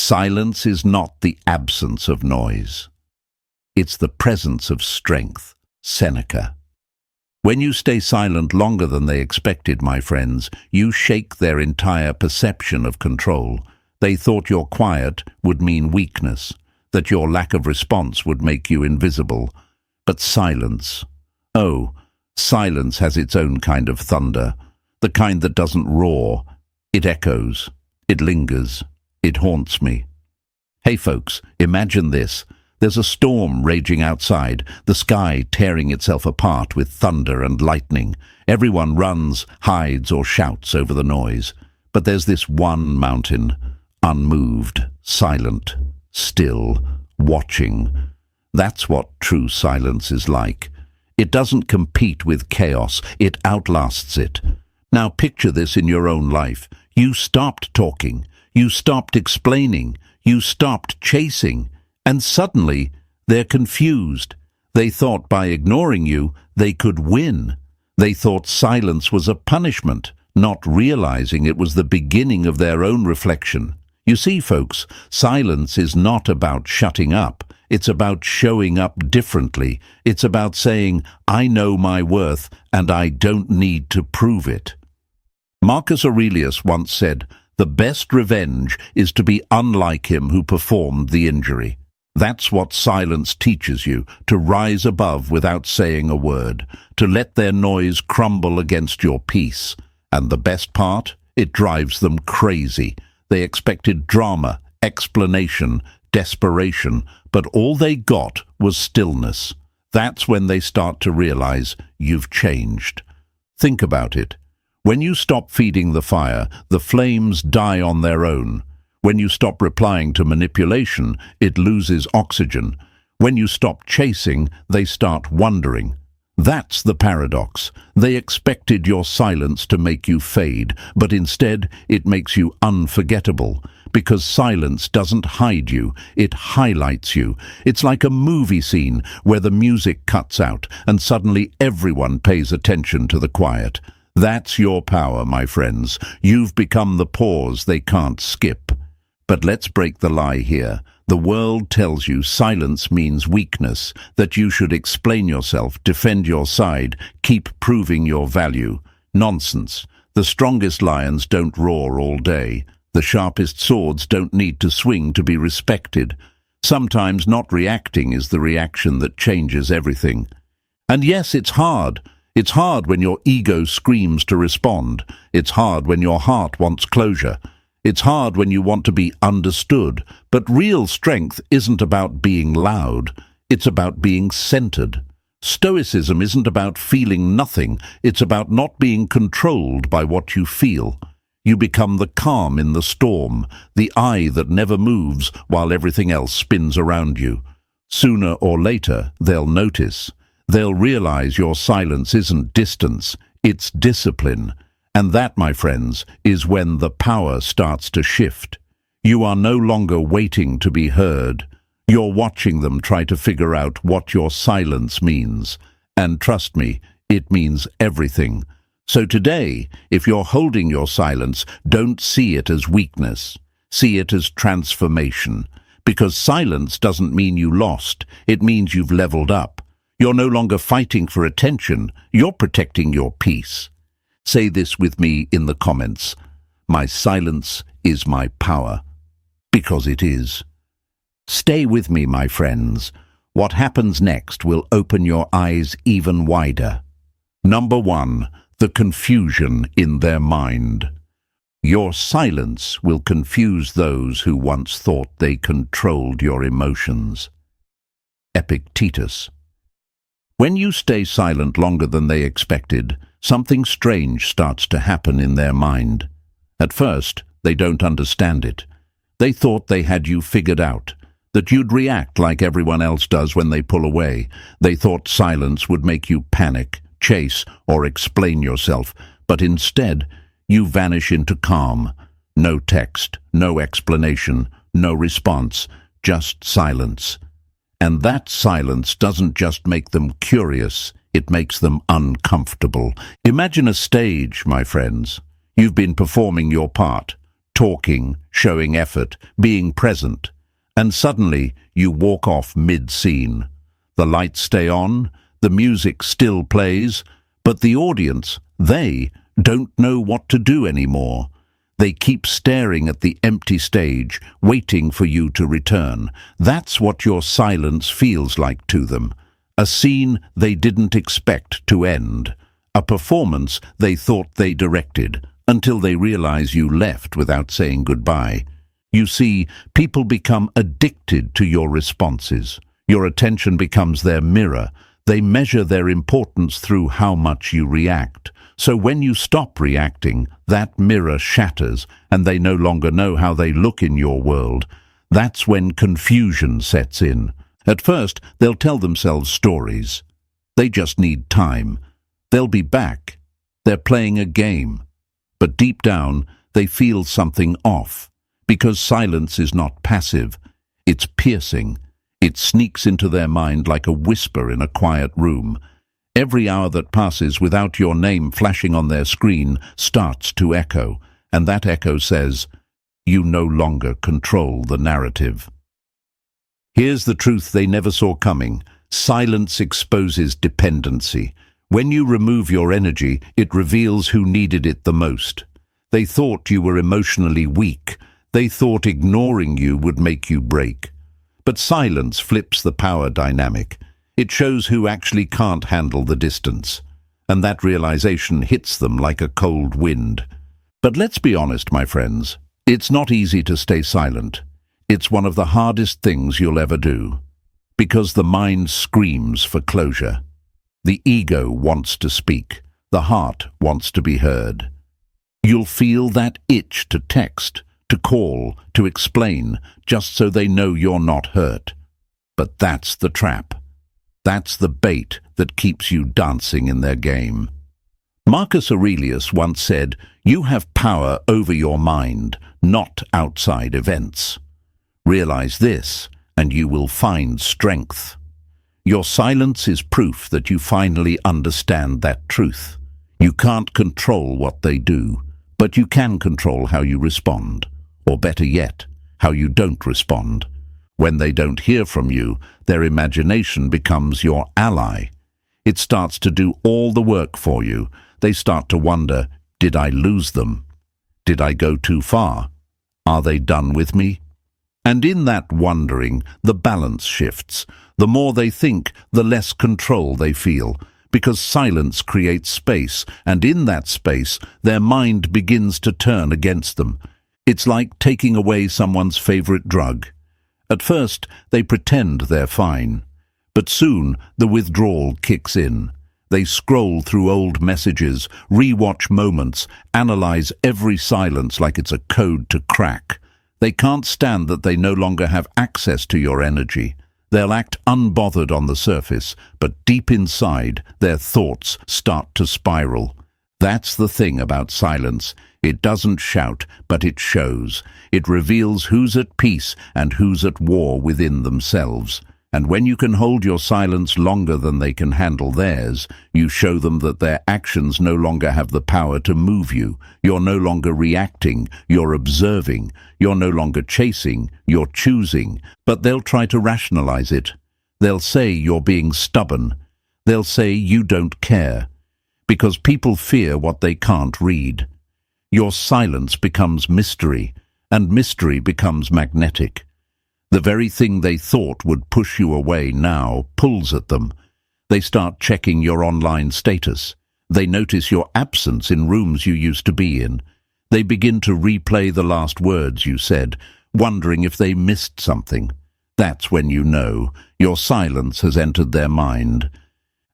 Silence is not the absence of noise. It's the presence of strength. Seneca. When you stay silent longer than they expected, my friends, you shake their entire perception of control. They thought your quiet would mean weakness, that your lack of response would make you invisible. But silence, oh, silence has its own kind of thunder, the kind that doesn't roar. It echoes, it lingers, it haunts me. Hey folks, imagine this. There's a storm raging outside, the sky tearing itself apart with thunder and lightning. Everyone runs, hides, or shouts over the noise. But there's this one mountain, unmoved, silent, still, watching. That's what true silence is like. It doesn't compete with chaos, it outlasts it. Now picture this in your own life. You stopped talking, you stopped explaining, you stopped chasing, and suddenly they're confused. They thought by ignoring you, they could win. They thought silence was a punishment, not realizing it was the beginning of their own reflection. You see, folks, silence is not about shutting up. It's about showing up differently. It's about saying, I know my worth and I don't need to prove it. Marcus Aurelius once said, the best revenge is to be unlike him who performed the injury. That's what silence teaches you, to rise above without saying a word, to let their noise crumble against your peace. And the best part? It drives them crazy. They expected drama, explanation, desperation, but all they got was stillness. That's when they start to realize you've changed. Think about it. When you stop feeding the fire, the flames die on their own. When you stop replying to manipulation, it loses oxygen. When you stop chasing, they start wondering. That's the paradox. They expected your silence to make you fade, but instead it makes you unforgettable. Because silence doesn't hide you, it highlights you. It's like a movie scene where the music cuts out and suddenly everyone pays attention to the quiet. That's your power, my friends. You've become the pause they can't skip. But let's break the lie here. The world tells you silence means weakness, that you should explain yourself, defend your side, keep proving your value. Nonsense. The strongest lions don't roar all day. The sharpest swords don't need to swing to be respected. Sometimes not reacting is the reaction that changes everything. And yes, it's hard. It's hard when your ego screams to respond. It's hard when your heart wants closure. It's hard when you want to be understood, but real strength isn't about being loud, it's about being centered. Stoicism isn't about feeling nothing, it's about not being controlled by what you feel. You become the calm in the storm, the eye that never moves while everything else spins around you. Sooner or later, they'll notice. They'll realize your silence isn't distance, it's discipline. And that, my friends, is when the power starts to shift. You are no longer waiting to be heard. You're watching them try to figure out what your silence means. And trust me, it means everything. So today, if you're holding your silence, don't see it as weakness. See it as transformation. Because silence doesn't mean you lost. It means you've leveled up. You're no longer fighting for attention. You're protecting your peace. Say this with me in the comments. My silence is my power. Because it is. Stay with me, my friends. What happens next will open your eyes even wider. Number 1, the confusion in their mind. Your silence will confuse those who once thought they controlled your emotions. Epictetus. When you stay silent longer than they expected, something strange starts to happen in their mind. At first, they don't understand it. They thought they had you figured out, that you'd react like everyone else does when they pull away. They thought silence would make you panic, chase, or explain yourself, but instead, you vanish into calm. No text, no explanation, no response, just silence. And that silence doesn't just make them curious, it makes them uncomfortable. Imagine a stage, my friends. You've been performing your part. talking, showing effort, being present, and suddenly you walk off mid-scene. The lights stay on, the music still plays, but the audience, they don't know what to do anymore. They keep staring at the empty stage, waiting for you to return. That's what your silence feels like to them. A scene they didn't expect to end. A performance they thought they directed, until they realize you left without saying goodbye. You see, people become addicted to your responses. Your attention becomes their mirror. They measure their importance through how much you react. So when you stop reacting, that mirror shatters, and they no longer know how they look in your world. That's when confusion sets in. At first, they'll tell themselves stories. They just need time. They'll be back. They're playing a game. But deep down, they feel something off. Because silence is not passive. It's piercing. It sneaks into their mind like a whisper in a quiet room. Every hour that passes without your name flashing on their screen starts to echo, and that echo says, you no longer control the narrative. Here's the truth they never saw coming. Silence exposes dependency. When you remove your energy, it reveals who needed it the most. They thought you were emotionally weak. They thought ignoring you would make you break. But silence flips the power dynamic. It shows who actually can't handle the distance. And that realization hits them like a cold wind. But let's be honest, my friends. It's not easy to stay silent. It's one of the hardest things you'll ever do. Because the mind screams for closure. The ego wants to speak. The heart wants to be heard. You'll feel that itch to text, to call, to explain, just so they know you're not hurt. But that's the trap. That's the bait that keeps you dancing in their game. Marcus Aurelius once said, you have power over your mind, not outside events. Realize this, and you will find strength. Your silence is proof that you finally understand that truth. You can't control what they do, but you can control how you respond. Or better yet, how you don't respond. When they don't hear from you, their imagination becomes your ally. It starts to do all the work for you. They start to wonder, did I lose them? Did I go too far? Are they done with me? And in that wondering, the balance shifts. The more they think, the less control they feel, because silence creates space, and in that space, their mind begins to turn against them. It's like taking away someone's favorite drug. At first, they pretend they're fine, but soon the withdrawal kicks in. They scroll through old messages, re-watch moments, analyze every silence like it's a code to crack. They can't stand that they no longer have access to your energy. They'll act unbothered on the surface, but deep inside, their thoughts start to spiral. That's the thing about silence. It doesn't shout, but it shows. It reveals who's at peace and who's at war within themselves. And when you can hold your silence longer than they can handle theirs, you show them that their actions no longer have the power to move you. You're no longer reacting, you're observing. You're no longer chasing, you're choosing. But they'll try to rationalize it. They'll say you're being stubborn. They'll say you don't care. Because people fear what they can't read. Your silence becomes mystery, and mystery becomes magnetic. The very thing they thought would push you away now pulls at them. They start checking your online status. They notice your absence in rooms you used to be in. They begin to replay the last words you said, wondering if they missed something. That's when you know your silence has entered their mind.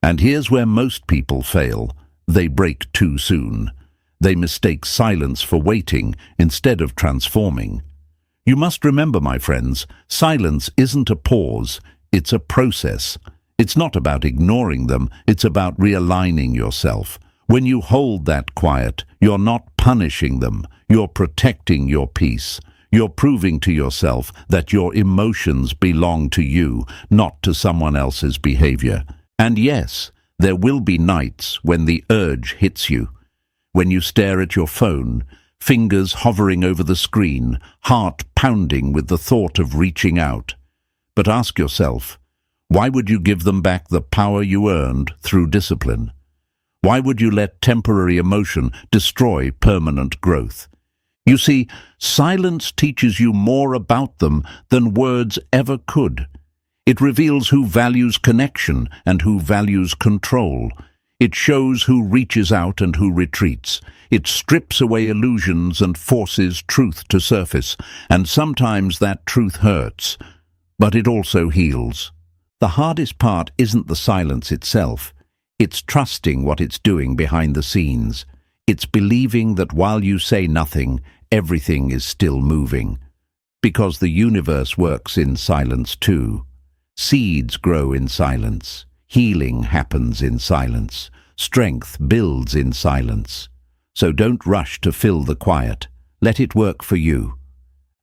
And here's where most people fail. They break too soon. They mistake silence for waiting instead of transforming. You must remember, my friends, silence isn't a pause, it's a process. It's not about ignoring them, it's about realigning yourself. When you hold that quiet, you're not punishing them, you're protecting your peace. You're proving to yourself that your emotions belong to you, not to someone else's behavior. And yes, there will be nights when the urge hits you. When you stare at your phone, fingers hovering over the screen, heart pounding with the thought of reaching out. But ask yourself, why would you give them back the power you earned through discipline? Why would you let temporary emotion destroy permanent growth? You see, silence teaches you more about them than words ever could. It reveals who values connection and who values control. It shows who reaches out and who retreats. It strips away illusions and forces truth to surface, and sometimes that truth hurts, but it also heals. The hardest part isn't the silence itself. It's trusting what it's doing behind the scenes. It's believing that while you say nothing, everything is still moving. Because the universe works in silence too. Seeds grow in silence. Healing happens in silence. Strength builds in silence. So don't rush to fill the quiet. Let it work for you.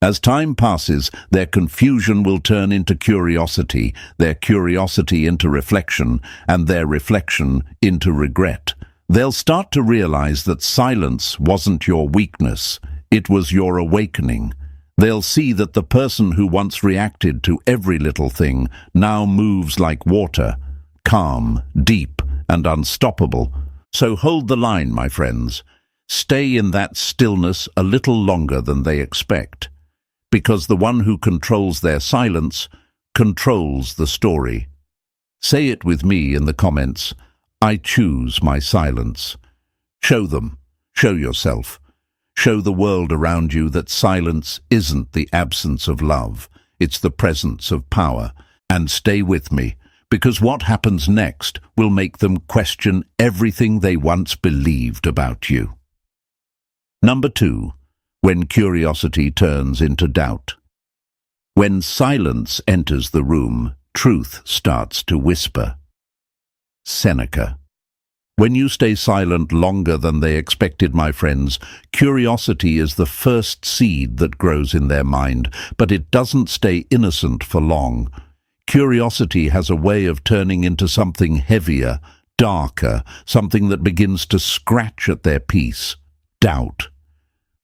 As time passes, their confusion will turn into curiosity, their curiosity into reflection, and their reflection into regret. They'll start to realize that silence wasn't your weakness, it was your awakening. They'll see that the person who once reacted to every little thing now moves like water, calm, deep, and unstoppable. So hold the line, my friends. Stay in that stillness a little longer than they expect. Because the one who controls their silence controls the story. Say it with me in the comments. I choose my silence. Show them. Show yourself. Show the world around you that silence isn't the absence of love. It's the presence of power. And stay with me, because what happens next will make them question everything they once believed about you. Number 2. When curiosity turns into doubt. When silence enters the room, truth starts to whisper. Seneca. When you stay silent longer than they expected, my friends, curiosity is the first seed that grows in their mind, but it doesn't stay innocent for long. Curiosity has a way of turning into something heavier, darker, something that begins to scratch at their peace. Doubt.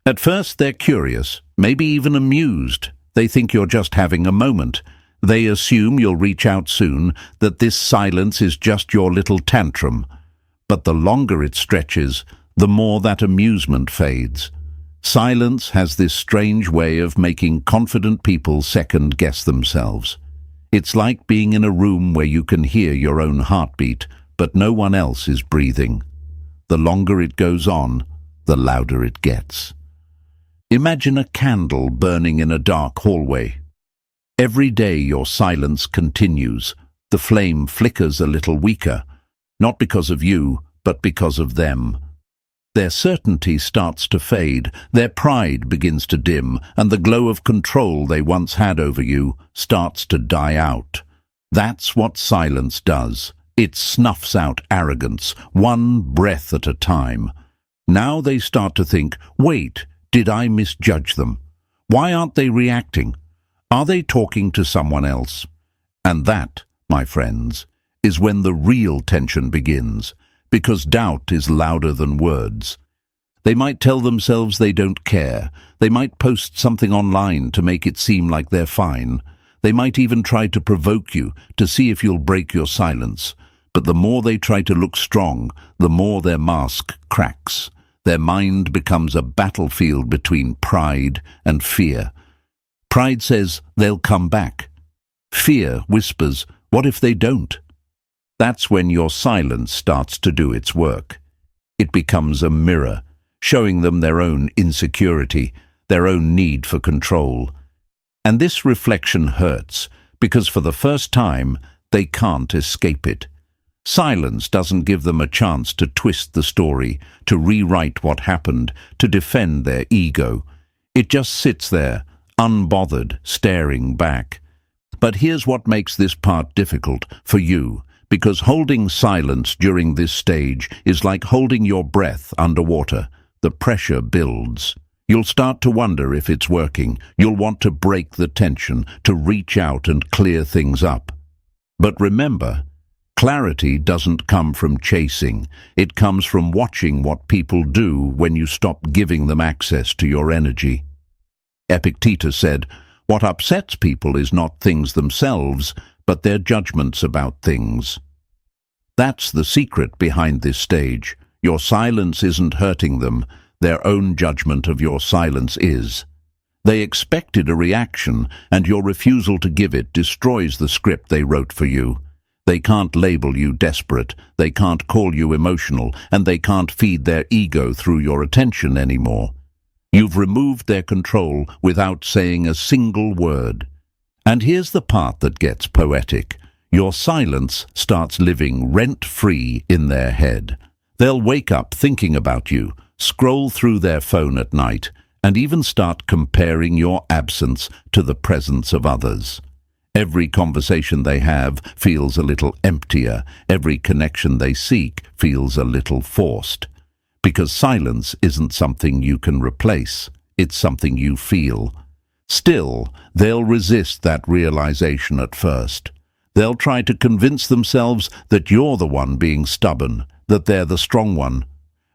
At first they're curious, maybe even amused. They think you're just having a moment. They assume you'll reach out soon, that this silence is just your little tantrum. But the longer it stretches, the more that amusement fades. Silence has this strange way of making confident people second-guess themselves. It's like being in a room where you can hear your own heartbeat, but no one else is breathing. The longer it goes on, the louder it gets. Imagine a candle burning in a dark hallway. Every day your silence continues. The flame flickers a little weaker, not because of you, but because of them. Their certainty starts to fade, their pride begins to dim, and the glow of control they once had over you starts to die out. That's what silence does. It snuffs out arrogance, one breath at a time. Now they start to think, wait, did I misjudge them? Why aren't they reacting? Are they talking to someone else? And that, my friends, is when the real tension begins, because doubt is louder than words. They might tell themselves they don't care. They might post something online to make it seem like they're fine. They might even try to provoke you to see if you'll break your silence. But the more they try to look strong, the more their mask cracks. Their mind becomes a battlefield between pride and fear. Pride says they'll come back. Fear whispers, what if they don't? That's when your silence starts to do its work. It becomes a mirror, showing them their own insecurity, their own need for control. And this reflection hurts, because for the first time, they can't escape it. Silence doesn't give them a chance to twist the story, to rewrite what happened, to defend their ego. It just sits there, unbothered, staring back. But here's what makes this part difficult for you, because holding silence during this stage is like holding your breath underwater. The pressure builds. You'll start to wonder if it's working. You'll want to break the tension, to reach out and clear things up. But remember, Clarity doesn't come from chasing. It comes from watching what people do when you stop giving them access to your energy. Epictetus said, "What upsets people is not things themselves, but their judgments about things." That's the secret behind this stage. Your silence isn't hurting them. Their own judgment of your silence is. They expected a reaction, and your refusal to give it destroys the script they wrote for you. They can't label you desperate, they can't call you emotional, and they can't feed their ego through your attention anymore. You've removed their control without saying a single word. And here's the part that gets poetic. Your silence starts living rent-free in their head. They'll wake up thinking about you, scroll through their phone at night, and even start comparing your absence to the presence of others. Every conversation they have feels a little emptier. Every connection they seek feels a little forced. Because silence isn't something you can replace. It's something you feel. Still, they'll resist that realization at first. They'll try to convince themselves that you're the one being stubborn, that they're the strong one.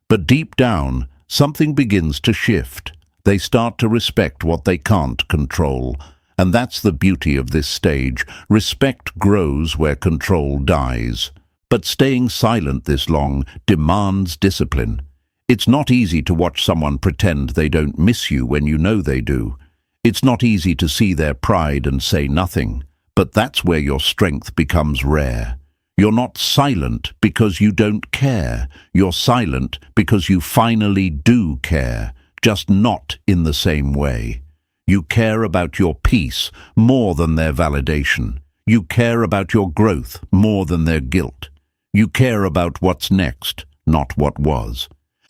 But deep down, something begins to shift. They start to respect what they can't control. And that's the beauty of this stage. Respect grows where control dies. But staying silent this long demands discipline. It's not easy to watch someone pretend they don't miss you when you know they do. It's not easy to see their pride and say nothing. But that's where your strength becomes rare. You're not silent because you don't care. You're silent because you finally do care, just not in the same way. You care about your peace more than their validation. You care about your growth more than their guilt. You care about what's next, not what was.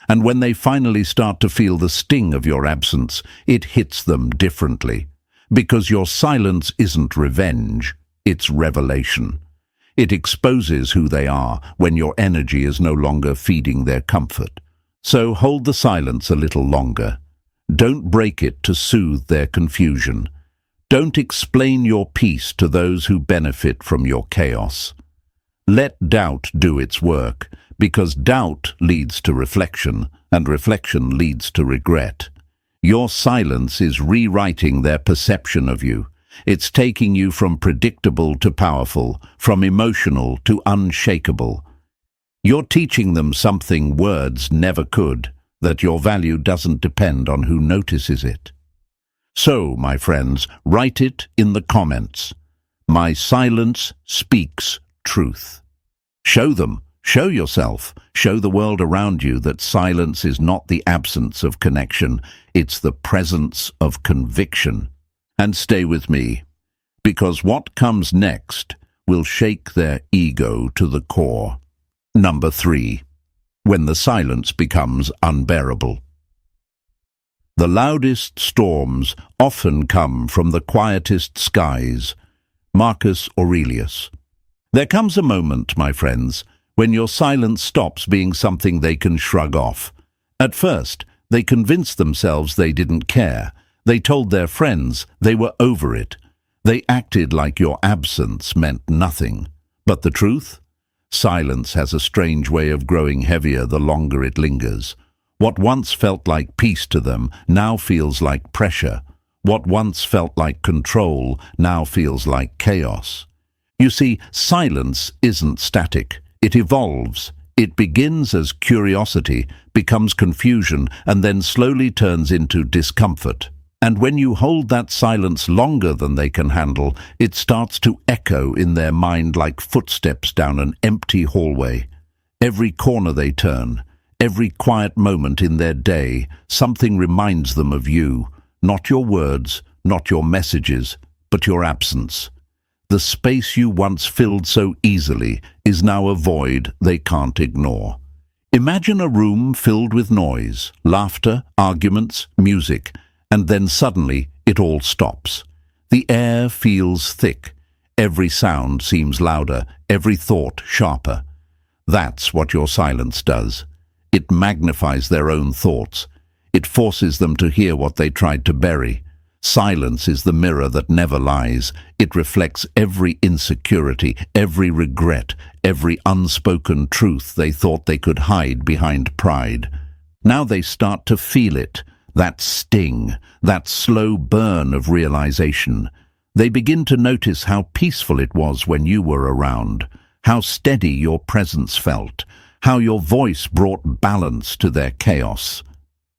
And when they finally start to feel the sting of your absence, it hits them differently. Because your silence isn't revenge, it's revelation. It exposes who they are when your energy is no longer feeding their comfort. So hold the silence a little longer. Don't break it to soothe their confusion. Don't explain your peace to those who benefit from your chaos. Let doubt do its work, because doubt leads to reflection, and reflection leads to regret. Your silence is rewriting their perception of you. It's taking you from predictable to powerful, from emotional to unshakable. You're teaching them something words never could, that your value doesn't depend on who notices it. So, my friends, write it in the comments. My silence speaks truth. Show them, show yourself, show the world around you that silence is not the absence of connection, it's the presence of conviction. And stay with me, because what comes next will shake their ego to the core. Number 3. When the silence becomes unbearable. The loudest storms often come from the quietest skies. Marcus Aurelius. There comes a moment, my friends, when your silence stops being something they can shrug off. At first, they convinced themselves they didn't care. They told their friends they were over it. They acted like your absence meant nothing. But the truth? Silence has a strange way of growing heavier the longer it lingers. What once felt like peace to them now feels like pressure. What once felt like control now feels like chaos. You see, silence isn't static. It evolves. It begins as curiosity, becomes confusion, and then slowly turns into discomfort. And when you hold that silence longer than they can handle, it starts to echo in their mind like footsteps down an empty hallway. Every corner they turn, every quiet moment in their day, something reminds them of you. Not your words, not your messages, but your absence. The space you once filled so easily is now a void they can't ignore. Imagine a room filled with noise, laughter, arguments, music, and then suddenly it all stops. The air feels thick. Every sound seems louder, every thought sharper. That's what your silence does. It magnifies their own thoughts. It forces them to hear what they tried to bury. Silence is the mirror that never lies. It reflects every insecurity, every regret, every unspoken truth they thought they could hide behind pride. Now they start to feel it, that sting, that slow burn of realization. They begin to notice how peaceful it was when you were around, how steady your presence felt, how your voice brought balance to their chaos.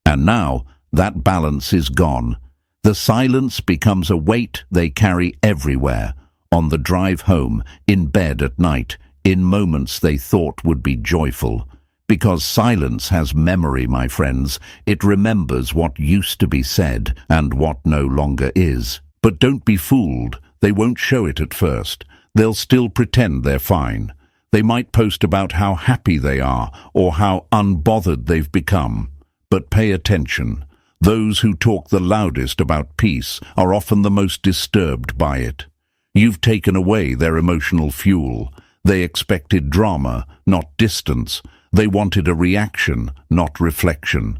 And now that balance is gone. The silence becomes a weight they carry everywhere, on the drive home, in bed at night, in moments they thought would be joyful. Because silence has memory, my friends. It remembers what used to be said and what no longer is. But don't be fooled. They won't show it at first. They'll still pretend they're fine. They might post about how happy they are or how unbothered they've become. But pay attention. Those who talk the loudest about peace are often the most disturbed by it. You've taken away their emotional fuel. They expected drama, not distance. They wanted a reaction, not reflection.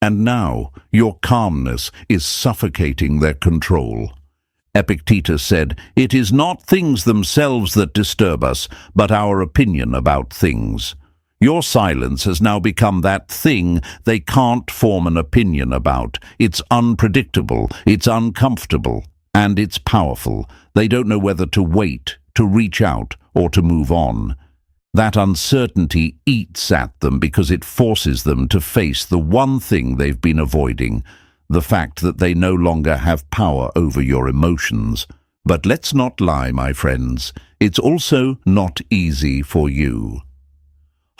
And now your calmness is suffocating their control. Epictetus said, "It is not things themselves that disturb us, but our opinion about things." Your silence has now become that thing they can't form an opinion about. It's unpredictable, it's uncomfortable, and it's powerful. They don't know whether to wait, to reach out, or to move on. That uncertainty eats at them because it forces them to face the one thing they've been avoiding, the fact that they no longer have power over your emotions. But let's not lie, my friends. It's also not easy for you.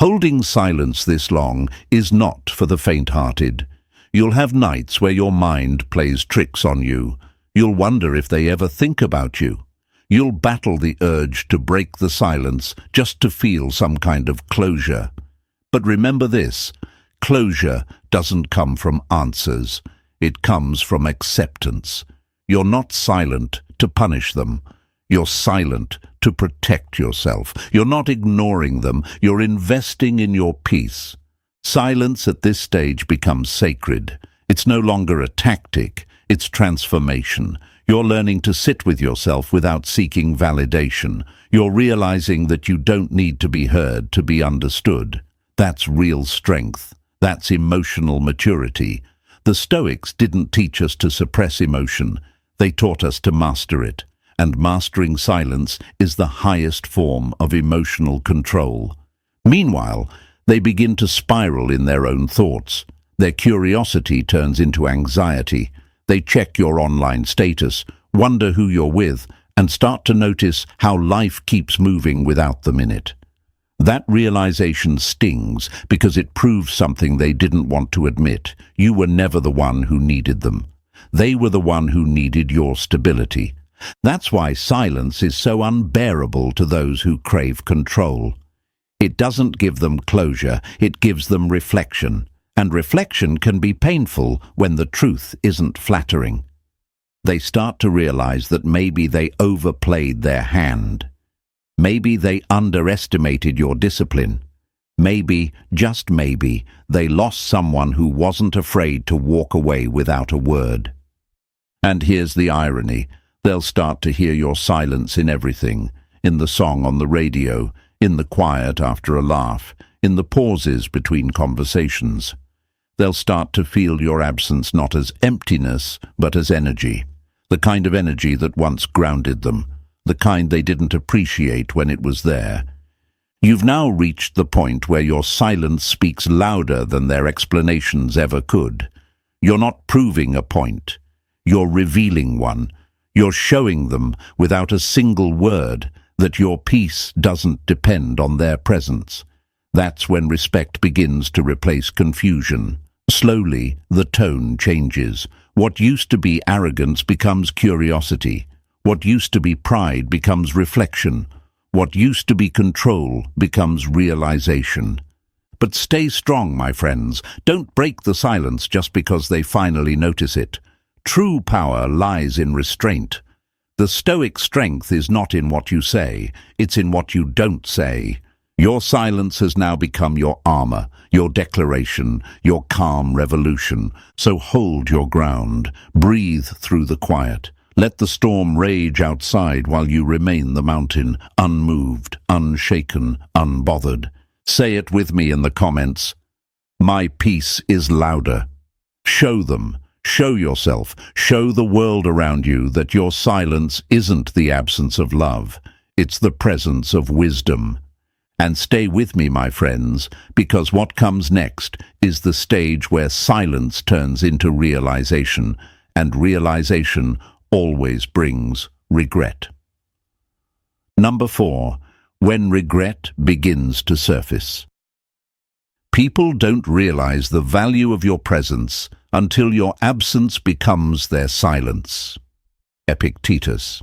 Holding silence this long is not for the faint-hearted. You'll have nights where your mind plays tricks on you. You'll wonder if they ever think about you. You'll battle the urge to break the silence just to feel some kind of closure. But remember this, closure doesn't come from answers. It comes from acceptance. You're not silent to punish them. You're silent to protect yourself. You're not ignoring them. You're investing in your peace. Silence at this stage becomes sacred. It's no longer a tactic. It's transformation. You're learning to sit with yourself without seeking validation. You're realizing that you don't need to be heard to be understood. That's real strength. That's emotional maturity. The Stoics didn't teach us to suppress emotion. They taught us to master it. And mastering silence is the highest form of emotional control. Meanwhile, they begin to spiral in their own thoughts. Their curiosity turns into anxiety. They check your online status, wonder who you're with, and start to notice how life keeps moving without them in it. That realization stings because it proves something they didn't want to admit. You were never the one who needed them. They were the one who needed your stability. That's why silence is so unbearable to those who crave control. It doesn't give them closure, it gives them reflection. And reflection can be painful when the truth isn't flattering. They start to realize that maybe they overplayed their hand. Maybe they underestimated your discipline. Maybe, just maybe, they lost someone who wasn't afraid to walk away without a word. And here's the irony. They'll start to hear your silence in everything, in the song on the radio, in the quiet after a laugh, in the pauses between conversations. They'll start to feel your absence not as emptiness, but as energy, the kind of energy that once grounded them, the kind they didn't appreciate when it was there. You've now reached the point where your silence speaks louder than their explanations ever could. You're not proving a point. You're revealing one. You're showing them, without a single word, that your peace doesn't depend on their presence. That's when respect begins to replace confusion. Slowly, the tone changes. What used to be arrogance becomes curiosity. What used to be pride becomes reflection. What used to be control becomes realization. But stay strong, my friends. Don't break the silence just because they finally notice it. True power lies in restraint. The Stoic strength is not in what you say, it's in what you don't say. Your silence has now become your armor, your declaration, your calm revolution. So hold your ground, breathe through the quiet. Let the storm rage outside while you remain the mountain, unmoved, unshaken, unbothered. Say it with me in the comments. My peace is louder. Show them, show yourself, show the world around you that your silence isn't the absence of love. It's the presence of wisdom. And stay with me, my friends, because what comes next is the stage where silence turns into realization, and realization always brings regret. Number 4. When regret begins to surface. People don't realize the value of your presence until your absence becomes their silence. Epictetus.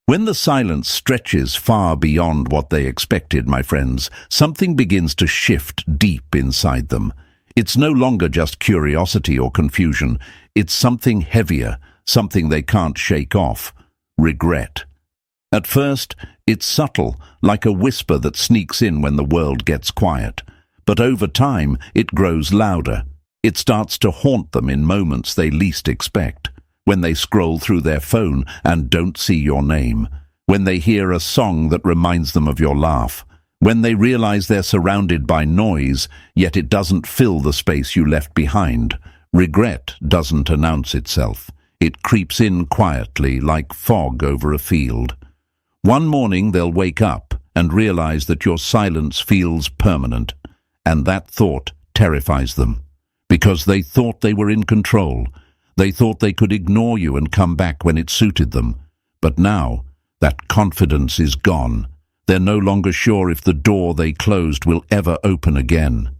When the silence stretches far beyond what they expected, my friends, something begins to shift deep inside them. It's no longer just curiosity or confusion. It's something heavier, something they can't shake off. Regret. At first, it's subtle, like a whisper that sneaks in when the world gets quiet. But over time, it grows louder. It starts to haunt them in moments they least expect. When they scroll through their phone and don't see your name. When they hear a song that reminds them of your laugh. When they realize they're surrounded by noise, yet it doesn't fill the space you left behind. Regret doesn't announce itself. It creeps in quietly like fog over a field. One morning they'll wake up and realize that your silence feels permanent. And that thought terrifies them. Because they thought they were in control. They thought they could ignore you and come back when it suited them. But now, that confidence is gone. They're no longer sure if the door they closed will ever open again.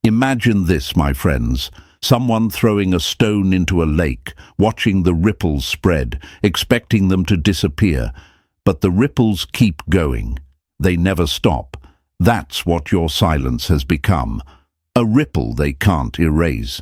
Imagine this, my friends. Someone throwing a stone into a lake, watching the ripples spread, expecting them to disappear. But the ripples keep going. They never stop. That's what your silence has become. A ripple they can't erase.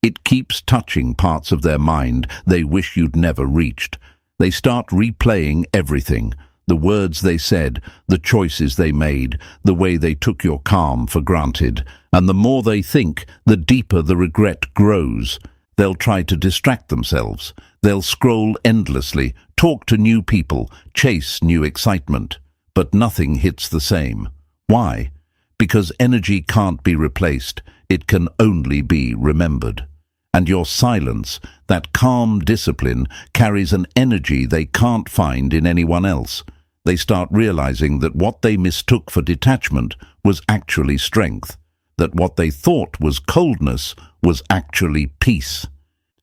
It keeps touching parts of their mind they wish you'd never reached. They start replaying everything. The words they said, the choices they made, the way they took your calm for granted. And the more they think, the deeper the regret grows. They'll try to distract themselves. They'll scroll endlessly, talk to new people, chase new excitement. But nothing hits the same. Why? Because energy can't be replaced. It can only be remembered. And your silence, that calm discipline, carries an energy they can't find in anyone else. They start realizing that what they mistook for detachment was actually strength, that what they thought was coldness was actually peace.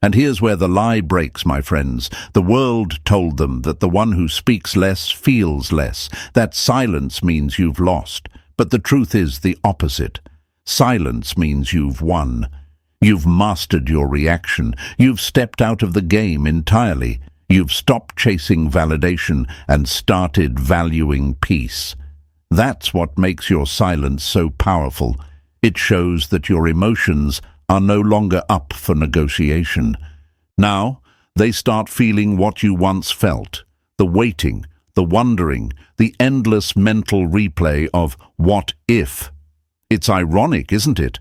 And here's where the lie breaks, my friends. The world told them that the one who speaks less feels less, that silence means you've lost. But the truth is the opposite. Silence means you've won. You've mastered your reaction. You've stepped out of the game entirely. You've stopped chasing validation and started valuing peace. That's what makes your silence so powerful. It shows that your emotions are no longer up for negotiation. Now, they start feeling what you once felt. The waiting, the wondering, the endless mental replay of what if. It's ironic, isn't it?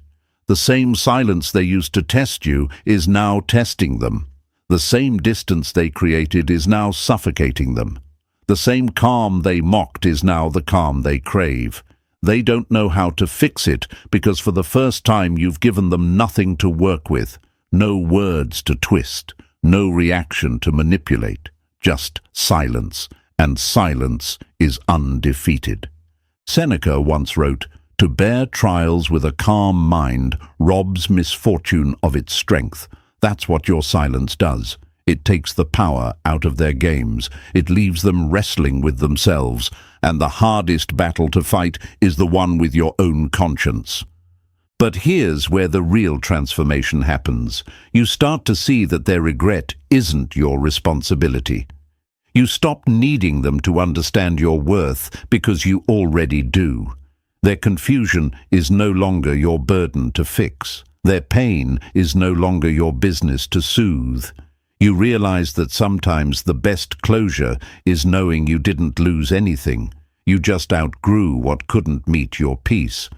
The same silence they used to test you is now testing them. The same distance they created is now suffocating them. The same calm they mocked is now the calm they crave. They don't know how to fix it because for the first time you've given them nothing to work with, no words to twist, no reaction to manipulate, just silence, and silence is undefeated. Seneca once wrote, "To bear trials with a calm mind robs misfortune of its strength." That's what your silence does. It takes the power out of their games. It leaves them wrestling with themselves. And the hardest battle to fight is the one with your own conscience. But here's where the real transformation happens. You start to see that their regret isn't your responsibility. You stop needing them to understand your worth because you already do. Their confusion is no longer your burden to fix. Their pain is no longer your business to soothe. You realize that sometimes the best closure is knowing you didn't lose anything. You just outgrew what couldn't meet your peace.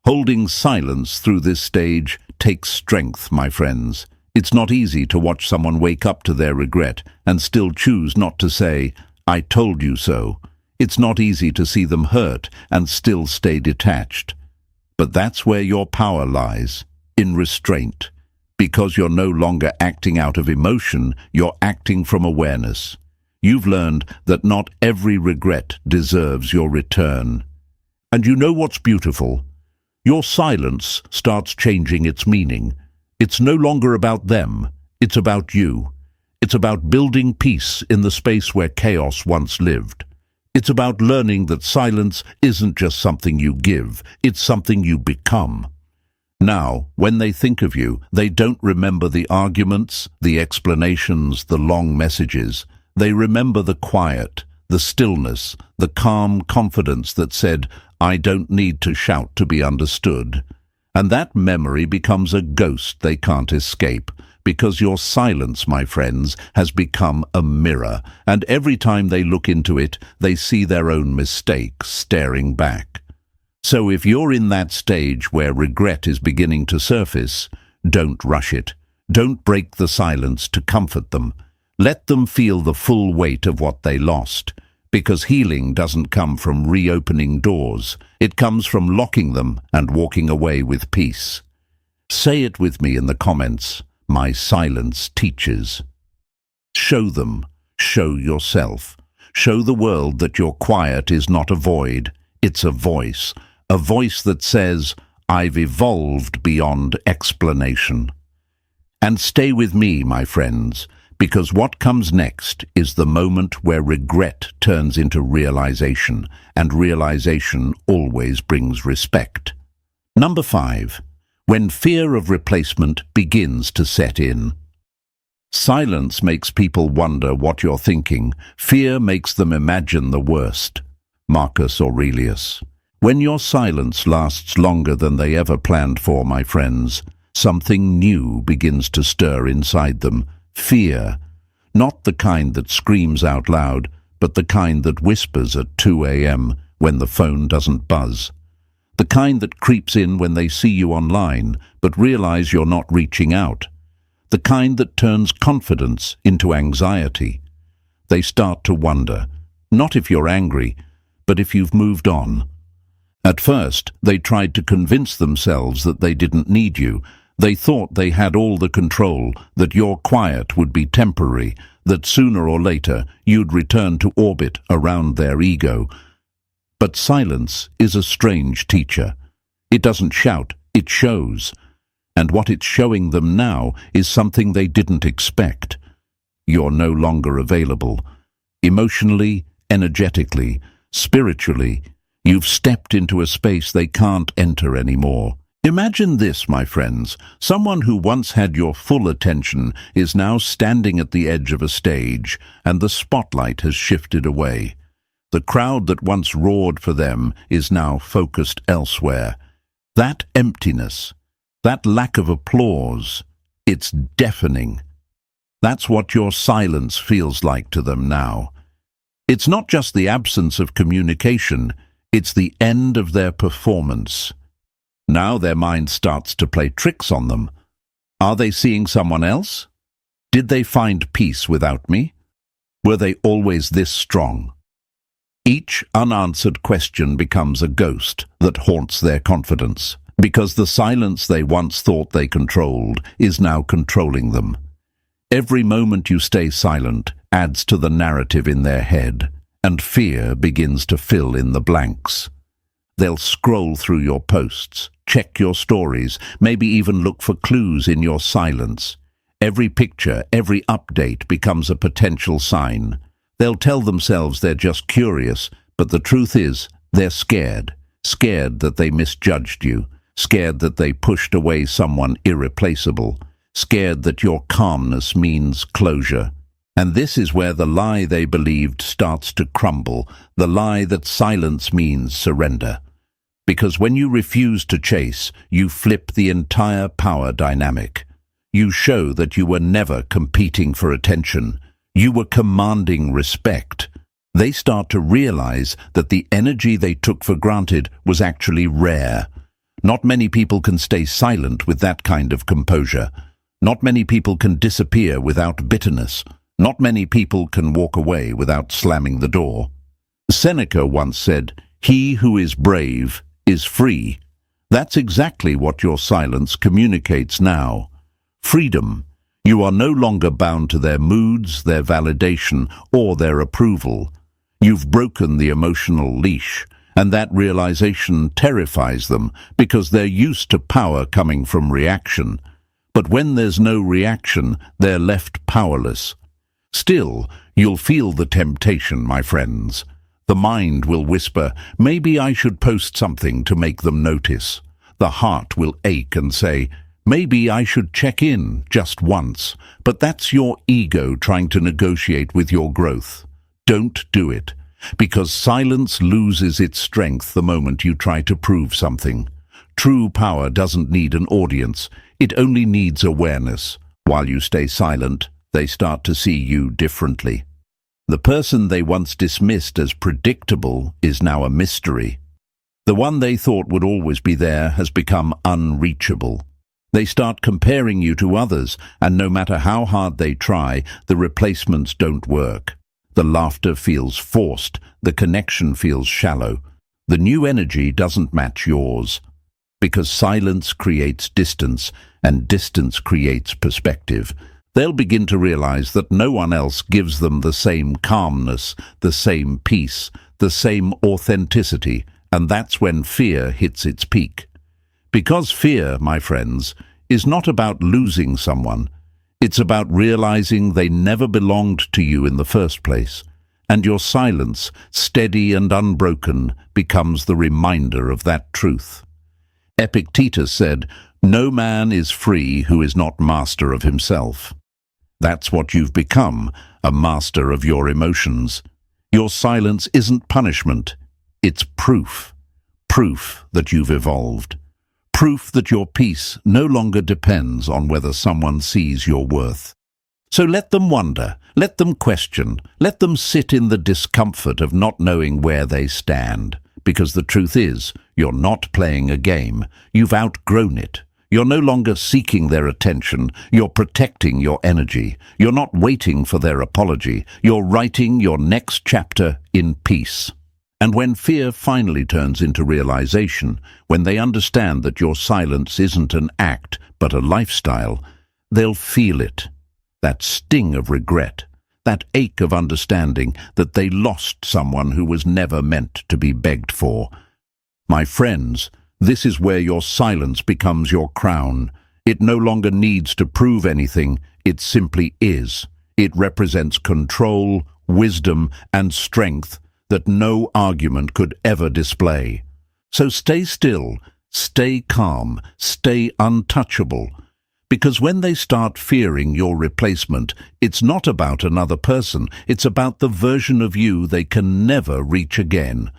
Holding silence through this stage takes strength, my friends. It's not easy to watch someone wake up to their regret and still choose not to say, "I told you so." It's not easy to see them hurt and still stay detached. But that's where your power lies, in restraint. Because you're no longer acting out of emotion, you're acting from awareness. You've learned that not every regret deserves your return. And you know what's beautiful? Your silence starts changing its meaning. It's no longer about them, it's about you. It's about building peace in the space where chaos once lived. It's about learning that silence isn't just something you give, it's something you become. Now, when they think of you, they don't remember the arguments, the explanations, the long messages. They remember the quiet, the stillness, the calm confidence that said, "I don't need to shout to be understood." And that memory becomes a ghost they can't escape, because your silence, my friends, has become a mirror, and every time they look into it, they see their own mistakes staring back. So if you're in that stage where regret is beginning to surface, don't rush it. Don't break the silence to comfort them. Let them feel the full weight of what they lost, because healing doesn't come from reopening doors. It comes from locking them and walking away with peace. Say it with me in the comments. My silence teaches. Show them. Show yourself. Show the world that your quiet is not a void. It's a voice that says, "I've evolved beyond explanation." And stay with me, my friends, because what comes next is the moment where regret turns into realization, and realization always brings respect. Number 5. When fear of replacement begins to set in. Silence makes people wonder what you're thinking. Fear makes them imagine the worst. Marcus Aurelius. When your silence lasts longer than they ever planned for, my friends, something new begins to stir inside them. Fear. Not the kind that screams out loud, but the kind that whispers at 2 a.m. when the phone doesn't buzz. The kind that creeps in when they see you online, but realize you're not reaching out. The kind that turns confidence into anxiety. They start to wonder, not if you're angry, but if you've moved on. At first, they tried to convince themselves that they didn't need you. They thought they had all the control, that your quiet would be temporary, that sooner or later you'd return to orbit around their ego. But silence is a strange teacher. It doesn't shout, it shows. And what it's showing them now is something they didn't expect. You're no longer available. Emotionally, energetically, spiritually, you've stepped into a space they can't enter anymore. Imagine this, my friends. Someone who once had your full attention is now standing at the edge of a stage, and the spotlight has shifted away. The crowd that once roared for them is now focused elsewhere. That emptiness, that lack of applause, it's deafening. That's what your silence feels like to them now. It's not just the absence of communication, it's the end of their performance. Now their mind starts to play tricks on them. Are they seeing someone else? Did they find peace without me? Were they always this strong? Each unanswered question becomes a ghost that haunts their confidence, because the silence they once thought they controlled is now controlling them. Every moment you stay silent adds to the narrative in their head, and fear begins to fill in the blanks. They'll scroll through your posts, check your stories, maybe even look for clues in your silence. Every picture, every update becomes a potential sign. They'll tell themselves they're just curious, but the truth is, they're scared. Scared that they misjudged you. Scared that they pushed away someone irreplaceable. Scared that your calmness means closure. And this is where the lie they believed starts to crumble, the lie that silence means surrender. Because when you refuse to chase, you flip the entire power dynamic. You show that you were never competing for attention. You were commanding respect. They start to realize that the energy they took for granted was actually rare. Not many people can stay silent with that kind of composure. Not many people can disappear without bitterness. Not many people can walk away without slamming the door. Seneca once said, "He who is brave is free." That's exactly what your silence communicates now. Freedom. You are no longer bound to their moods, their validation, or their approval. You've broken the emotional leash, and that realization terrifies them because they're used to power coming from reaction. But when there's no reaction, they're left powerless. Still, you'll feel the temptation, my friends. The mind will whisper, maybe I should post something to make them notice. The heart will ache and say, maybe I should check in just once. But that's your ego trying to negotiate with your growth. Don't do it, because silence loses its strength the moment you try to prove something. True power doesn't need an audience. It only needs awareness. While you stay silent, they start to see you differently. The person they once dismissed as predictable is now a mystery. The one they thought would always be there has become unreachable. They start comparing you to others, and no matter how hard they try, the replacements don't work. The laughter feels forced, the connection feels shallow. The new energy doesn't match yours. Because silence creates distance, and distance creates perspective. They'll begin to realize that no one else gives them the same calmness, the same peace, the same authenticity, and that's when fear hits its peak. Because fear, my friends, is not about losing someone. It's about realizing they never belonged to you in the first place, and your silence, steady and unbroken, becomes the reminder of that truth. Epictetus said, "No man is free who is not master of himself." That's what you've become, a master of your emotions. Your silence isn't punishment, it's proof. Proof that you've evolved. Proof that your peace no longer depends on whether someone sees your worth. So let them wonder, let them question, let them sit in the discomfort of not knowing where they stand. Because the truth is, you're not playing a game. You've outgrown it. You're no longer seeking their attention. You're protecting your energy. You're not waiting for their apology. You're writing your next chapter in peace. And when fear finally turns into realization, when they understand that your silence isn't an act but a lifestyle, they'll feel it. That sting of regret, that ache of understanding that they lost someone who was never meant to be begged for. My friends, this is where your silence becomes your crown. It no longer needs to prove anything, it simply is. It represents control, wisdom, and strength that no argument could ever display. So stay still, stay calm, stay untouchable. Because when they start fearing your replacement, it's not about another person, it's about the version of you they can never reach again.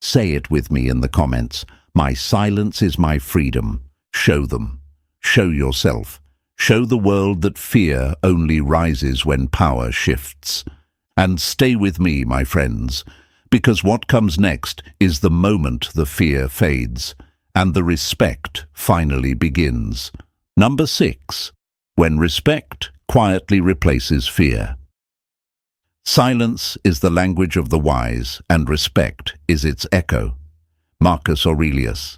Say it with me in the comments. My silence is my freedom. Show them. Show yourself. Show the world that fear only rises when power shifts. And stay with me, my friends, because what comes next is the moment the fear fades, and the respect finally begins. Number 6. When respect quietly replaces fear. Silence is the language of the wise, and respect is its echo. Marcus Aurelius.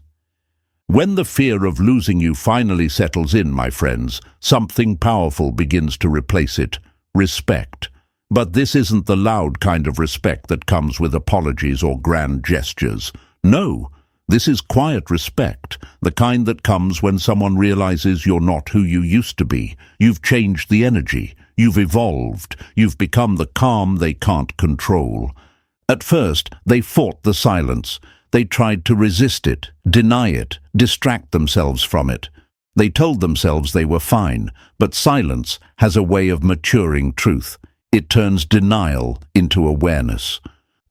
When the fear of losing you finally settles in, my friends, something powerful begins to replace it: respect. But this isn't the loud kind of respect that comes with apologies or grand gestures. No, this is quiet respect, the kind that comes when someone realizes you're not who you used to be. You've changed the energy. You've evolved. You've become the calm they can't control. At first, they fought the silence. They tried to resist it, deny it, distract themselves from it. They told themselves they were fine, but silence has a way of maturing truth. It turns denial into awareness.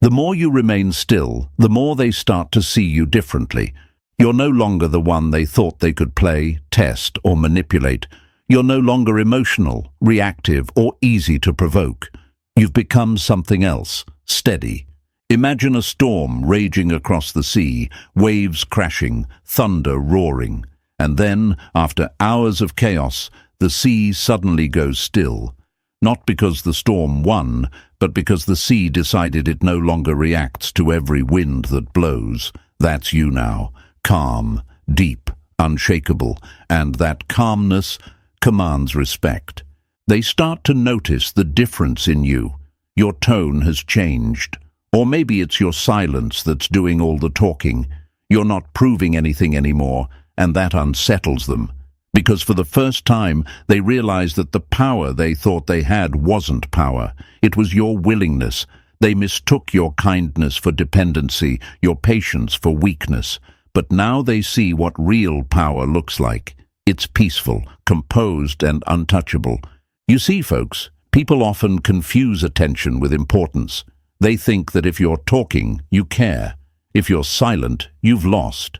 The more you remain still, the more they start to see you differently. You're no longer the one they thought they could play, test, or manipulate. You're no longer emotional, reactive, or easy to provoke. You've become something else, steady. Imagine a storm raging across the sea, waves crashing, thunder roaring. And then, after hours of chaos, the sea suddenly goes still. Not because the storm won, but because the sea decided it no longer reacts to every wind that blows. That's you now, calm, deep, unshakable, and that calmness commands respect. They start to notice the difference in you. Your tone has changed. Or maybe it's your silence that's doing all the talking. You're not proving anything anymore, and that unsettles them. Because for the first time, they realize that the power they thought they had wasn't power. It was your willingness. They mistook your kindness for dependency, your patience for weakness. But now they see what real power looks like. It's peaceful, composed, and untouchable. You see, folks, people often confuse attention with importance. They think that if you're talking, you care. If you're silent, you've lost.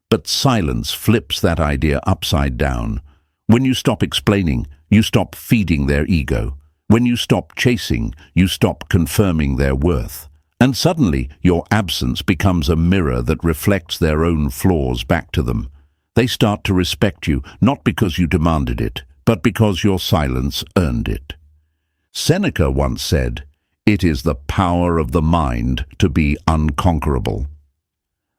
But silence flips that idea upside down. When you stop explaining, you stop feeding their ego. When you stop chasing, you stop confirming their worth. And suddenly, your absence becomes a mirror that reflects their own flaws back to them. They start to respect you, not because you demanded it, but because your silence earned it. Seneca once said, "It is the power of the mind to be unconquerable."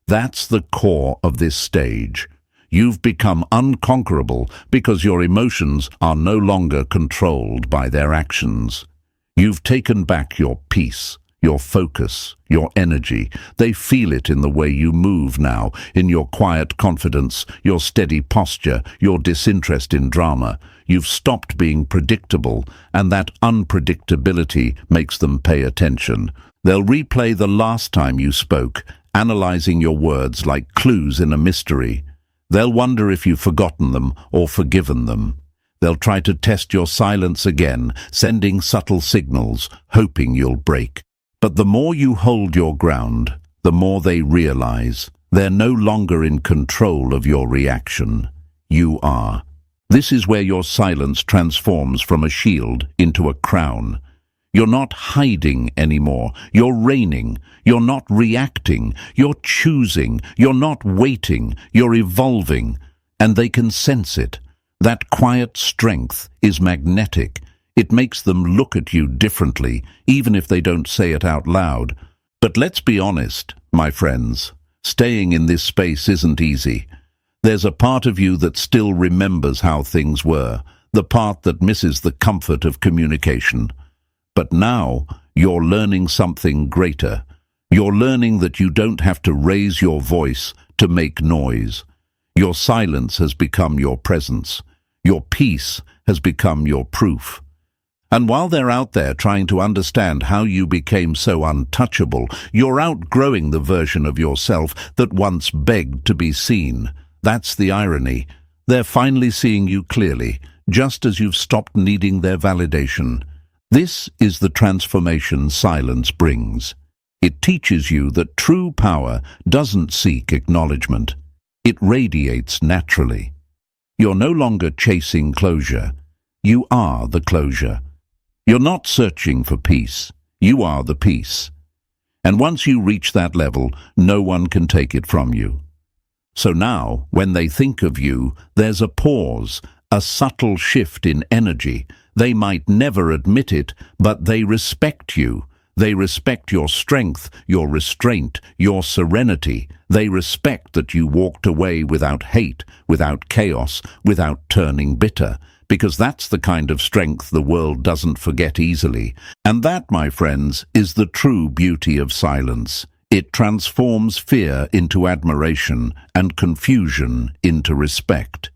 That's the core of this stage. You've become unconquerable because your emotions are no longer controlled by their actions. You've taken back your peace, your focus, your energy. They feel it in the way you move now, in your quiet confidence, your steady posture, your disinterest in drama. You've stopped being predictable, and that unpredictability makes them pay attention. They'll replay the last time you spoke, analyzing your words like clues in a mystery. They'll wonder if you've forgotten them or forgiven them. They'll try to test your silence again, sending subtle signals, hoping you'll break. But the more you hold your ground, the more they realize they're no longer in control of your reaction. You are. This is where your silence transforms from a shield into a crown. You're not hiding anymore. You're reigning. You're not reacting. You're choosing. You're not waiting. You're evolving. And they can sense it. That quiet strength is magnetic. It makes them look at you differently, even if they don't say it out loud. But let's be honest, my friends. Staying in this space isn't easy. There's a part of you that still remembers how things were, the part that misses the comfort of communication. But now, you're learning something greater. You're learning that you don't have to raise your voice to make noise. Your silence has become your presence. Your peace has become your proof. And while they're out there trying to understand how you became so untouchable, you're outgrowing the version of yourself that once begged to be seen. That's the irony. They're finally seeing you clearly, just as you've stopped needing their validation. This is the transformation silence brings. It teaches you that true power doesn't seek acknowledgement. It radiates naturally. You're no longer chasing closure. You are the closure. You're not searching for peace. You are the peace. And once you reach that level, no one can take it from you. So now, when they think of you, there's a pause, a subtle shift in energy. They might never admit it, but they respect you. They respect your strength, your restraint, your serenity. They respect that you walked away without hate, without chaos, without turning bitter. Because that's the kind of strength the world doesn't forget easily. And that, my friends, is the true beauty of silence. It transforms fear into admiration and confusion into respect.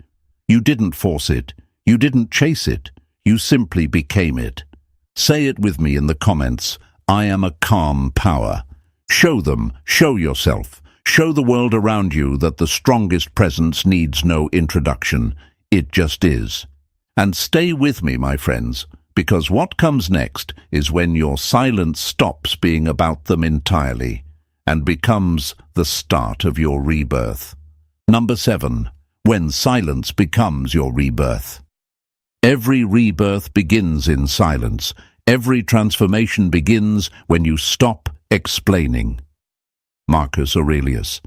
You didn't force it. You didn't chase it. You simply became it. Say it with me in the comments. I am a calm power. Show them, show yourself. Show the world around you that the strongest presence needs no introduction. It just is. And stay with me, my friends, because what comes next is when your silence stops being about them entirely and becomes the start of your rebirth. Number 7. When silence becomes your rebirth. Every rebirth begins in silence. Every transformation begins when you stop explaining. Marcus Aurelius.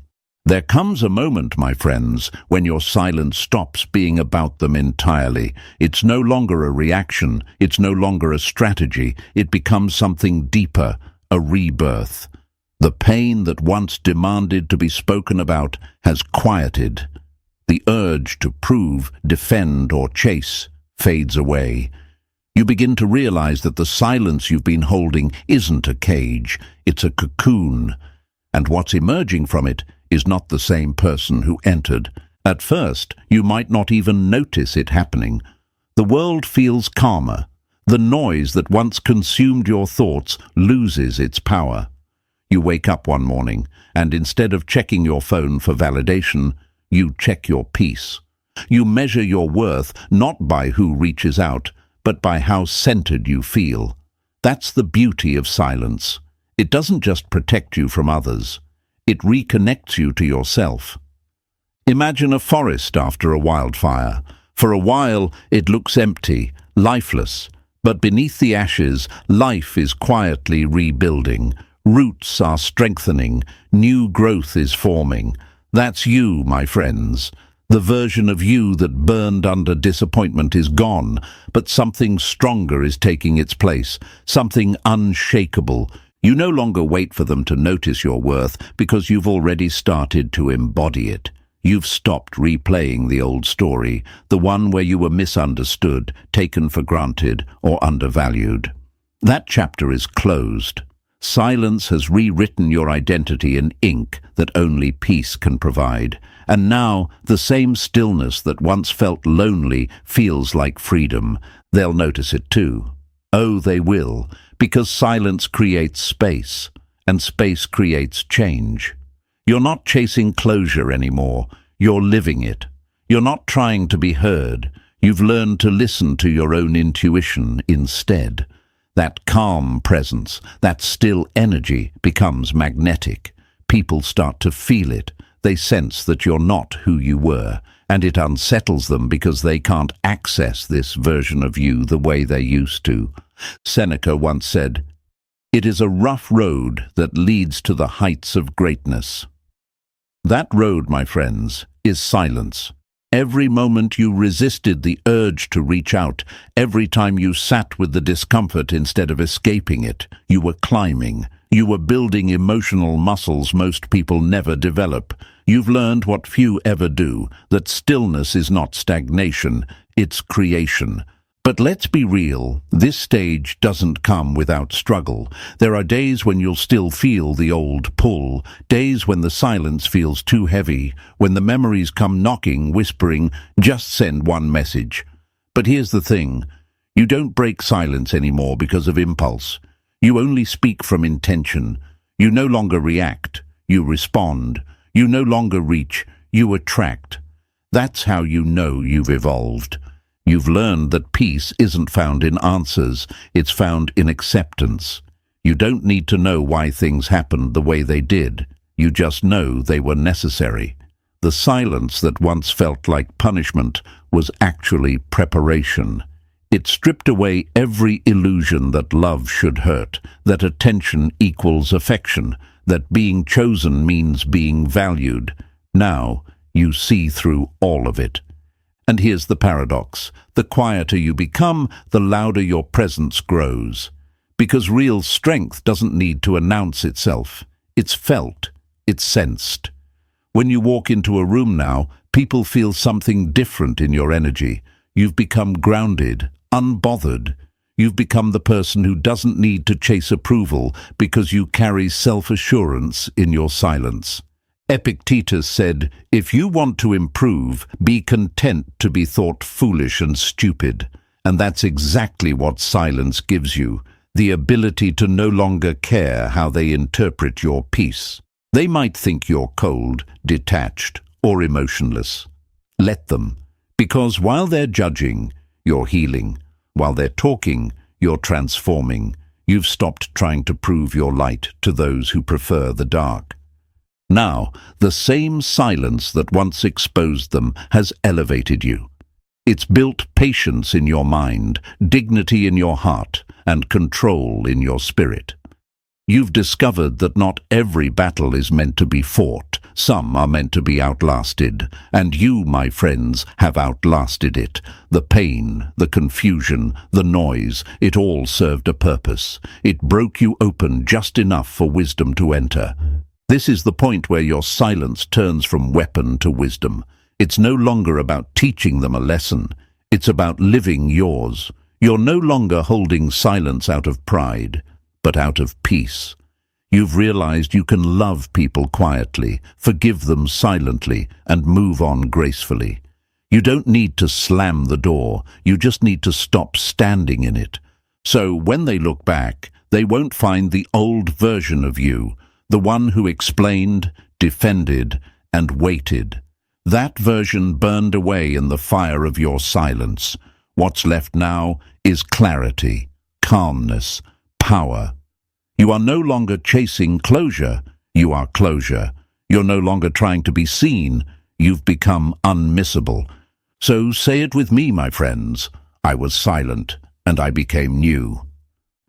There comes a moment, my friends, when your silence stops being about them entirely. It's no longer a reaction, it's no longer a strategy, it becomes something deeper, a rebirth. The pain that once demanded to be spoken about has quieted. The urge to prove, defend, or chase fades away. You begin to realize that the silence you've been holding isn't a cage, it's a cocoon. And what's emerging from it is not the same person who entered. At first, you might not even notice it happening. The world feels calmer. The noise that once consumed your thoughts loses its power. You wake up one morning, and instead of checking your phone for validation, you check your peace. You measure your worth not by who reaches out, but by how centered you feel. That's the beauty of silence. It doesn't just protect you from others. It reconnects you to yourself. Imagine a forest after a wildfire. For a while, it looks empty, lifeless. But beneath the ashes, life is quietly rebuilding. Roots are strengthening. New growth is forming. That's you, my friends. The version of you that burned under disappointment is gone, but something stronger is taking its place, something unshakable. You no longer wait for them to notice your worth because you've already started to embody it. You've stopped replaying the old story, the one where you were misunderstood, taken for granted, or undervalued. That chapter is closed. Silence has rewritten your identity in ink that only peace can provide. And now, the same stillness that once felt lonely feels like freedom. They'll notice it too. Oh, they will, because silence creates space, and space creates change. You're not chasing closure anymore. You're living it. You're not trying to be heard. You've learned to listen to your own intuition instead. That calm presence, that still energy becomes magnetic. People start to feel it. They sense that you're not who you were, and it unsettles them because they can't access this version of you the way they used to. Seneca once said, "It is a rough road that leads to the heights of greatness." That road, my friends, is silence. Every moment you resisted the urge to reach out, every time you sat with the discomfort instead of escaping it, you were climbing. You were building emotional muscles most people never develop. You've learned what few ever do, that stillness is not stagnation, it's creation. But let's be real, this stage doesn't come without struggle. There are days when you'll still feel the old pull, days when the silence feels too heavy, when the memories come knocking, whispering, "Just send one message." But here's the thing, you don't break silence anymore because of impulse. You only speak from intention. You no longer react, you respond. You no longer reach, you attract. That's how you know you've evolved. You've learned that peace isn't found in answers, it's found in acceptance. You don't need to know why things happened the way they did. You just know they were necessary. The silence that once felt like punishment was actually preparation. It stripped away every illusion that love should hurt, that attention equals affection, that being chosen means being valued. Now you see through all of it. And here's the paradox. The quieter you become, the louder your presence grows. Because real strength doesn't need to announce itself. It's felt. It's sensed. When you walk into a room now, people feel something different in your energy. You've become grounded, unbothered. You've become the person who doesn't need to chase approval because you carry self-assurance in your silence. Epictetus said, "If you want to improve, be content to be thought foolish and stupid." And that's exactly what silence gives you, the ability to no longer care how they interpret your peace. They might think you're cold, detached, or emotionless. Let them, because while they're judging, you're healing. While they're talking, you're transforming. You've stopped trying to prove your light to those who prefer the dark. Now, the same silence that once exposed them has elevated you. It's built patience in your mind, dignity in your heart, and control in your spirit. You've discovered that not every battle is meant to be fought. Some are meant to be outlasted, and you, my friends, have outlasted it. The pain, the confusion, the noise, it all served a purpose. It broke you open just enough for wisdom to enter. This is the point where your silence turns from weapon to wisdom. It's no longer about teaching them a lesson. It's about living yours. You're no longer holding silence out of pride, but out of peace. You've realized you can love people quietly, forgive them silently, and move on gracefully. You don't need to slam the door, you just need to stop standing in it. So when they look back, they won't find the old version of you, the one who explained, defended, and waited. That version burned away in the fire of your silence. What's left now is clarity, calmness, power. You are no longer chasing closure, you are closure. You're no longer trying to be seen, you've become unmissable. So say it with me, my friends. I was silent, and I became new.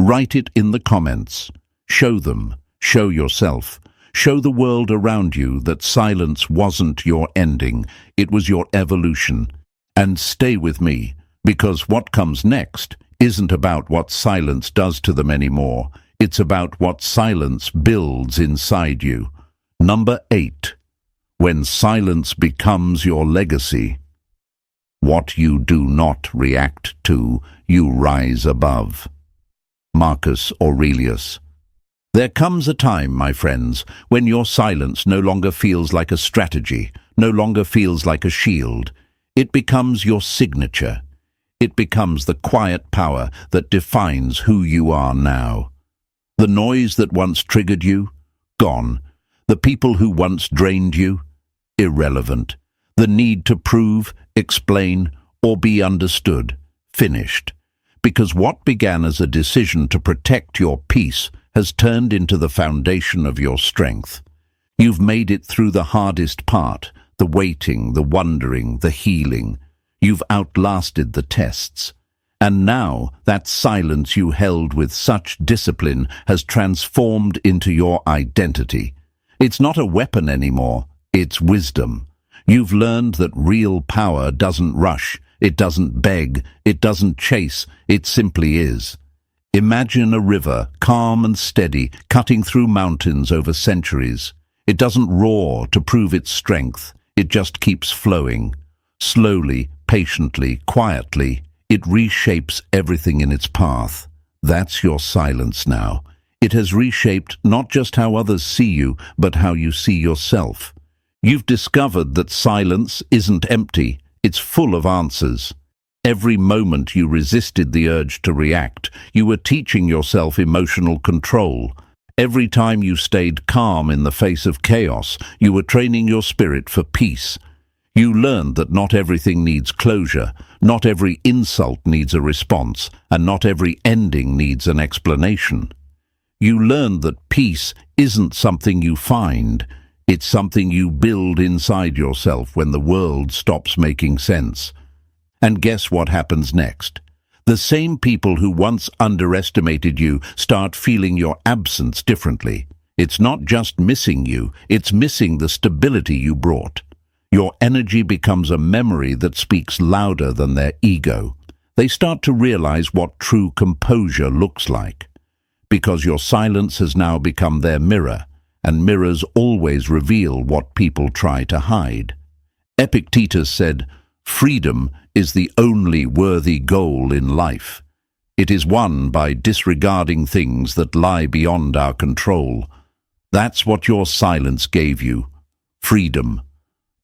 Write it in the comments. Show them, show yourself. Show the world around you that silence wasn't your ending, it was your evolution. And stay with me, because what comes next isn't about what silence does to them anymore. It's about what silence builds inside you. Number 8. When silence becomes your legacy. What you do not react to, you rise above. Marcus Aurelius. There comes a time, my friends, when your silence no longer feels like a strategy, no longer feels like a shield. It becomes your signature. It becomes the quiet power that defines who you are now. The noise that once triggered you, gone. The people who once drained you, irrelevant. The need to prove, explain, or be understood, finished. Because what began as a decision to protect your peace has turned into the foundation of your strength. You've made it through the hardest part, the waiting, the wondering, the healing. You've outlasted the tests. And now that silence you held with such discipline has transformed into your identity. It's not a weapon anymore, it's wisdom. You've learned that real power doesn't rush, it doesn't beg, it doesn't chase, it simply is. Imagine a river, calm and steady, cutting through mountains over centuries. It doesn't roar to prove its strength, it just keeps flowing. Slowly, patiently, quietly, it reshapes everything in its path. That's your silence now. It has reshaped not just how others see you, but how you see yourself. You've discovered that silence isn't empty, it's full of answers. Every moment you resisted the urge to react, you were teaching yourself emotional control. Every time you stayed calm in the face of chaos, you were training your spirit for peace. You learned that not everything needs closure, not every insult needs a response, and not every ending needs an explanation. You learned that peace isn't something you find, it's something you build inside yourself when the world stops making sense. And guess what happens next? The same people who once underestimated you start feeling your absence differently. It's not just missing you, it's missing the stability you brought. Your energy becomes a memory that speaks louder than their ego. They start to realize what true composure looks like. Because your silence has now become their mirror, and mirrors always reveal what people try to hide. Epictetus said, "Freedom is the only worthy goal in life. It is won by disregarding things that lie beyond our control." That's what your silence gave you. Freedom.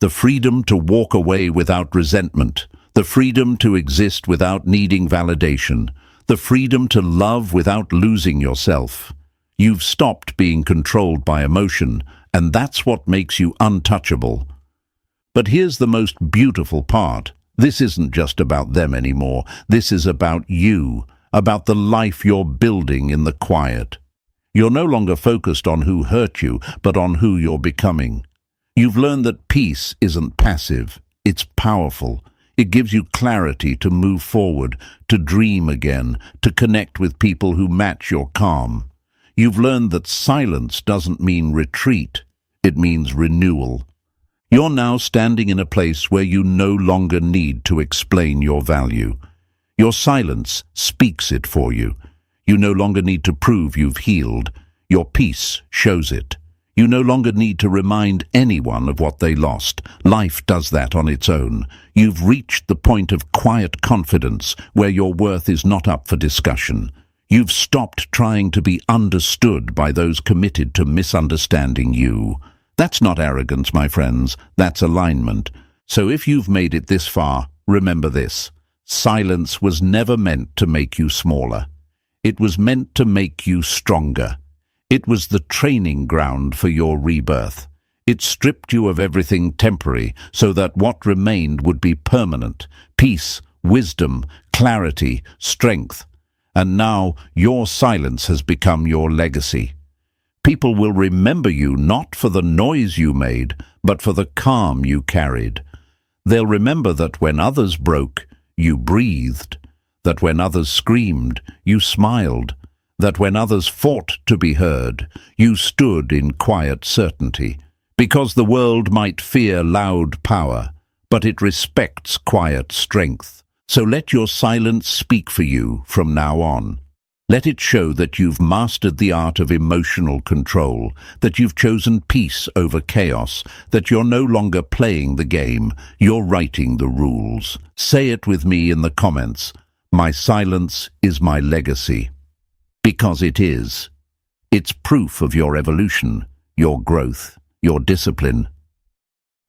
The freedom to walk away without resentment. The freedom to exist without needing validation. The freedom to love without losing yourself. You've stopped being controlled by emotion, and that's what makes you untouchable. But here's the most beautiful part. This isn't just about them anymore. This is about you, about the life you're building in the quiet. You're no longer focused on who hurt you, but on who you're becoming. You've learned that peace isn't passive, it's powerful. It gives you clarity to move forward, to dream again, to connect with people who match your calm. You've learned that silence doesn't mean retreat, it means renewal. You're now standing in a place where you no longer need to explain your value. Your silence speaks it for you. You no longer need to prove you've healed. Your peace shows it. You no longer need to remind anyone of what they lost. Life does that on its own. You've reached the point of quiet confidence where your worth is not up for discussion. You've stopped trying to be understood by those committed to misunderstanding you. That's not arrogance, my friends. That's alignment. So if you've made it this far, remember this. Silence was never meant to make you smaller. It was meant to make you stronger. It was the training ground for your rebirth. It stripped you of everything temporary so that what remained would be permanent. Peace, wisdom, clarity, strength. And now your silence has become your legacy. People will remember you not for the noise you made, but for the calm you carried. They'll remember that when others broke, you breathed, that when others screamed, you smiled, that when others fought to be heard, you stood in quiet certainty, because the world might fear loud power, but it respects quiet strength. So let your silence speak for you from now on. Let it show that you've mastered the art of emotional control, that you've chosen peace over chaos, that you're no longer playing the game, you're writing the rules. Say it with me in the comments. My silence is my legacy. Because it is. It's proof of your evolution, your growth, your discipline.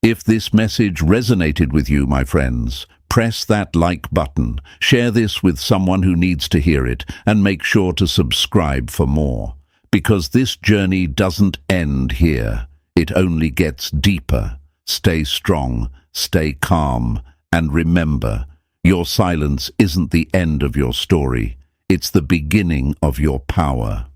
If this message resonated with you, my friends, press that like button, share this with someone who needs to hear it, and make sure to subscribe for more. Because this journey doesn't end here. It only gets deeper. Stay strong, stay calm, and remember, your silence isn't the end of your story. It's the beginning of your power.